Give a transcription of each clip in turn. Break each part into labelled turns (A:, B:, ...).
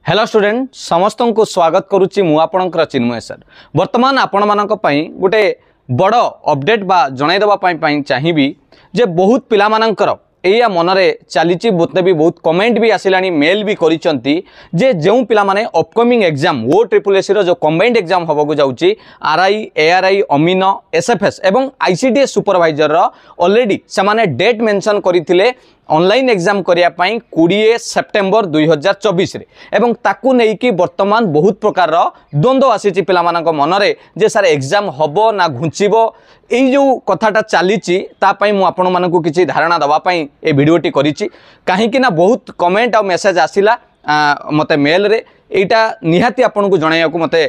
A: Hello student समस्त को स्वागत करुच्ची मु आपणकर चिन्मय सर। वर्तमान आपण मानक पई गोटे बड़ अपडेट बा जणाई देबा पई चाहिबी जे बहुत पिला मानकर एया मनरे चली मत भी बहुत कमेंट भी आसला मेल भी करिसंती जे जो पिला माने अपकमिंग एग्जाम ओ ट्रिपल रो जो कंबाइंड एग्जाम होबो जाउची आरआई एआरआई अमीनो एसएफएस एवं आईसीडीएस सुपरवाइजर रो ऑलरेडी से माने डेट मेंशन करथिले ऑनलाइन एग्जाम करिया पई 20 सेप्टेम्बर 2024 रे एवं ताकू नै कि वर्तमान बहुत प्रकार रो द्वंद्व आसी पिला मानक मनरे जे सर एग्जाम होबो ना घुंचीबो एई जो कथाटा चलीची ता पई मु आपण मानकू किछि धारणा दवा पई ए वीडियोटी करिछि काहे कि ना बहुत कमेंट और मेसेज आसिला मते मेल रे एटा निहाती आपन को जणाया को मते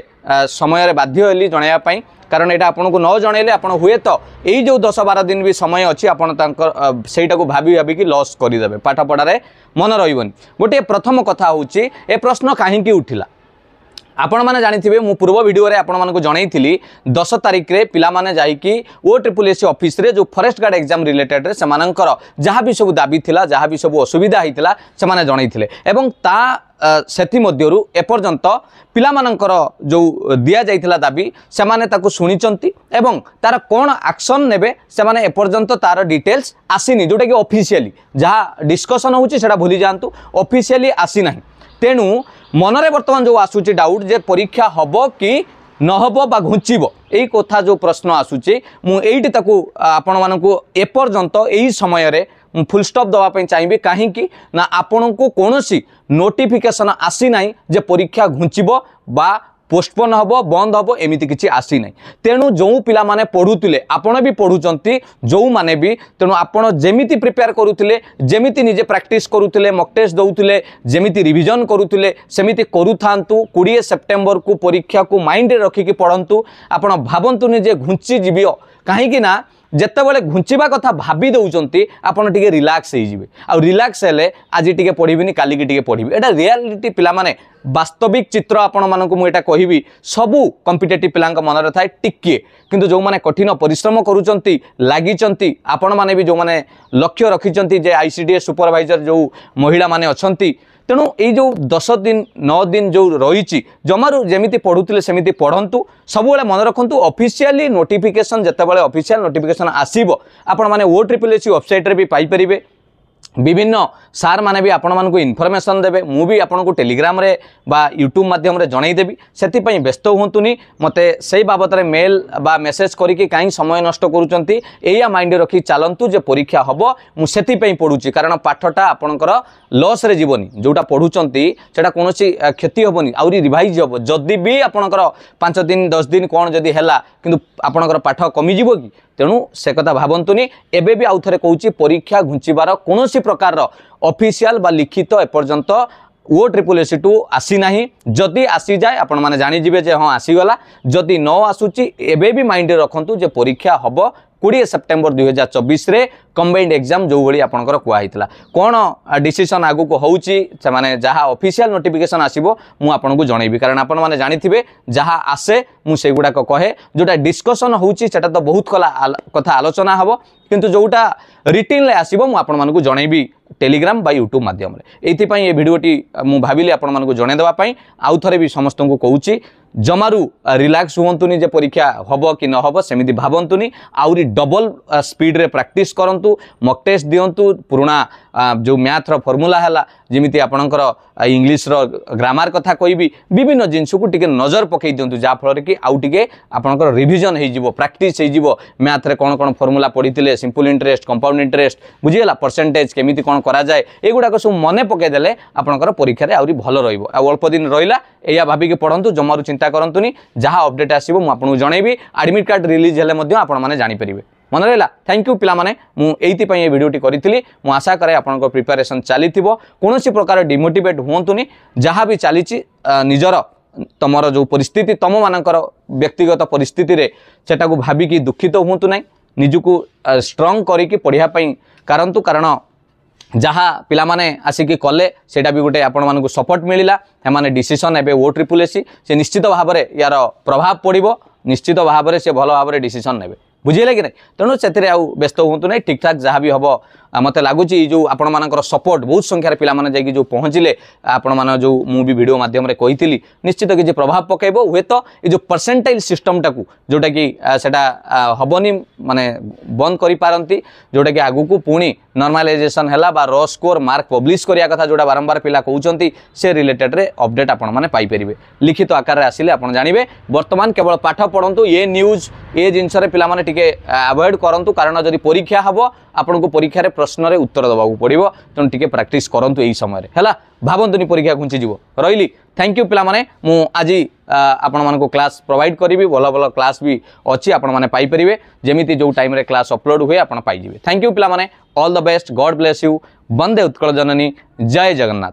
A: समय रे बाध्य होली जणाया पई कारण एटा आपन को न जणैले आपन हुए तो एई जो 10-12 दिन भी समय अछि आपन तांकर सेटा को भाबी भाबी कि लॉस करि देबे पाठ पढा रे मन रहिबनी। गोटे प्रथम कथा होछि ए प्रश्न काहे कि उठिला आपण माने जानिथिबे मु पूर्व वीडियो रे आपण मानको जणाइथिली 10 तारिख रे पिला माने जाई कि ओ ट्रिपल एस ऑफिस रे जो फॉरेस्ट गार्ड एग्जाम रिलेटेड रे समानकर जहाँ भी सब दाबी थिला जहाँ भी सब असुविधा हितला से माने जणाइथिले एवं ता सेथि मध्यरु एपर्यंत पिला मानकर जो दिया जाइथिला दाबी से माने ताको सुनिचंती एवं तार कोन एक्शन नेबे से माने एपर्यंत तार डिटेल्स आसीनी जोटा कि ऑफिशियली जहाँ डिस्कशन होउची सेटा भूली जांतु ऑफिशियली आसी नाही। तेणु मनरे वर्तमान जो आसुची डाउट जे परीक्षा हबो कि न हबो बा घुंचीबो एई कथा जो प्रश्न आसुची मु एइटी ताकू आपण मानकू एपर्यंत एई समय रे फुल स्टॉप दवा पई चाहिबे काहे कि ना आपण को कोनोसी नोटिफिकेशन आसी नाही जे परीक्षा घुंचीबो बा पोस्टपोन हबो बंद हबो एमिति किछि आसी नाही। तेणु जो पिला माने पढुतिले आपण भी पढुचंती जो माने भी तेणु आपण जेमिति प्रिपेयर करूतिले जेमिति निजे प्रैक्टिस करूतिले मॉक टेस्ट दउतिले जेमिति रिवीजन करूतिले सेमिति करूथांतु 20 सेप्टेम्बर को परीक्षा को माइंड रे रखी कि पढंतु आपण भाबंतु निजे घुंची जिबियो काहे कि ना जेतेबेले घुंचीबा कथा भाबी दउचंती आपण टिके रिलैक्स हे जिवे आ रिलैक्स हेले आज टिके पढिबिनी काली की टिके पढिबी एटा रियलिटी पिला माने वास्तविक चित्र आपण मानकु मु एटा कहिबी सबु कॉम्पिटिटिव पिलांक मन रे थाए टिके किंतु जो माने कठिन परिश्रम करूचंती लागिचंती आपण माने भी जो माने लक्ष्य रखिचंती जे आईसीडीएस सुपरवाइजर जो महिला माने अछंती तेणु ये जो 10 दिन 9 दिन जो रही जमारू जमी पढ़ुले सेमती पढ़ंतु सब मन रखु ऑफिशियली नोटिफिकेशन जितेबाला ऑफिशियल नोटिफिकेशन आसीबो आपण माने ओ ट्रिपल एस वेबसाइट रे भी पाई परिबे विभिन्न सार माने भी आपण मानकु इनफॉरमेशन देबे मु भी आपण को टेलीग्राम रे बा यूट्यूब माध्यम रे जणाई देबी सेति पई व्यस्त होंतुनी मते सेही बाबत रे मेल बा मेसेज करी कि काई समय नष्ट करूचंती एया माइंड रखी चालंतु जे परीक्षा हबो मु सेति पई पढुची कारण पाठटा आपणकर लॉस रे जीवनी जोटा पढुचंती सेटा कोनोसी क्षति होबनी आउरी रिवाइज होबो जदी भी आपणकर 5 दिन 10 दिन कोन जदी हैला किंतु आपणकर पाठ कमी जीवो कि तेणु से कथा भावंतुनी एबे भी आउ थरे कहूची परीक्षा घुंचीबार कोनोसी प्रकार ऑफिशियल बा लिखित एपर्यंत ओ ट्रिपल एस टू आसी नाही जदि आसी जाए आपण माने जानि जिवे जे हां आसी गला जदि न आसुची एबे भी माइंड रखंतु जे परीक्षा हबो 20 सेप्टेम्बर 2024 रे कंबाइंड एग्जाम जो भली आपनकर कुआ हितला कोन डिसीजन आगु को होउची से माने जहा ऑफिशियल नोटिफिकेशन आसीबो मु आपन को जणैबी कारण आपन माने जानिथिबे जहा आसे मु सेगुडा को कहे जोटा डिस्कशन होउची सेटा तो बहुत कथा आलोचना हबो किंतु जोटा रिटन ले आसीबो मु आपन मानकु जणैबी टेलीग्राम बा यूट्यूब माध्यम रे एथि पई ए वीडियोटी मु भाबिली आपन मानकु जणे देबा पई आउ थरे भी समस्त को कहूची जमारू रिलैक्स हुंतुनी जे परीक्षा हबो कि न हबो सेमिति भाबंतुनी आउरी डबल स्पीड रे प्रैक्टिस करंतु मॉक टेस्ट दियंतु पुराना जो मैथ रो फार्मूला हला जेमिति आपनकर इंग्लिश रो ग्रामर कथा कहबी विभिन्न जिंस को टिके नजर पकई दियंतु जा फल कि आउ टिके आपनकर रिवीजन हे जिवो प्रैक्टिस हे जिवो मैथ रे कोन कोन फार्मूला पढितिले सिंपल इंटरेस्ट कंपाउंड इंटरेस्ट बुझियला परसेंटेज केमिति कोन करा जाय एगुडा को सब मने पकई देले आपनकर परीक्षा रे आउरी भलो रहिबो आ अल्प दिन रहिला एया भाबी के पढंतु जमारू चिंता करंतुनी जहा अपडेट आसीबो मु आपन जणैबी एडमिट कार्ड रिलीज हेले मध्ये आपण माने जानि परिबे मन रहा थैंक यू पिला माने मु एइति पई ए वीडियोटी करितली मु आशा करे आपनको प्रिपरेशन चलीथिबो कोनोसी प्रकार डिमोटिवेट हुंतुनी जहा भी चलीची निजर तमर जो परिस्थिति तम मानकर व्यक्तिगत परिस्थिति रे सेटा को भाबी कि दुखित हुंतु नै निजुको स्ट्रांग करी कि पढिया पई कारणतु कारण जहाँ पिला माने आसिकी कले सेटा भी गोटे आपण मानकु सपोर्ट मिलिला एमाने डिसीजन एबे ओ ट्रिपल एस से निश्चित भाव में यार प्रभाव पड़िबो निश्चित भाव में से भल भाव में डिसीजन नेबे। बुझे कि नहीं तेणु से व्यस्त हूँ ना ठीक ठाक जहाँ भी हम मत लगुच जो आपण मानकर सपोर्ट बहुत संख्यार पिला जो पहुँचले आपण मान जो मुझे वीडियो माध्यम कही निश्चित किसी प्रभाव पकेब हुए तो ये जो परसेंटाइल सिस्टम टाकू जोटा कि सेटा हबनी माने बंद करि पारंती जोटा कि आगु को पुणी नॉर्मलाइजेशन हैला बा रॉ स्कोर मार्क पब्लिश करिया कथा जोटा बारंबार पिला कहउचंती से रिलेटेड रे अपडेट आपण माने पाई परिबे लिखित आकार रे आसिले आपण जानिबे वर्तमान केवल पाठ पढंतु ये न्यूज ये जिनस रे पिला माने टिके अवॉइड करंतु कारण जदि परीक्षा हबो आपन को परीक्षा रे प्रश्न रे उत्तर दबाकू पड़िबो तन टिके प्रैक्टिस करंतु एही समय रे हैला भाबंतुनी परीक्षा घुंची जीवो रहिली थैंक यू पिला माने मु आज आपण मान को क्लास प्रोवाइड करी भल भल क्लास भी अच्छी आपण माने पाई परिबे जेमिति जो टाइम रे क्लास अपलोड हुए आपण पाई जिवे थैंक यू पिला माने all the best God bless you वंदे उत्कल जननी जय जगन्नाथ।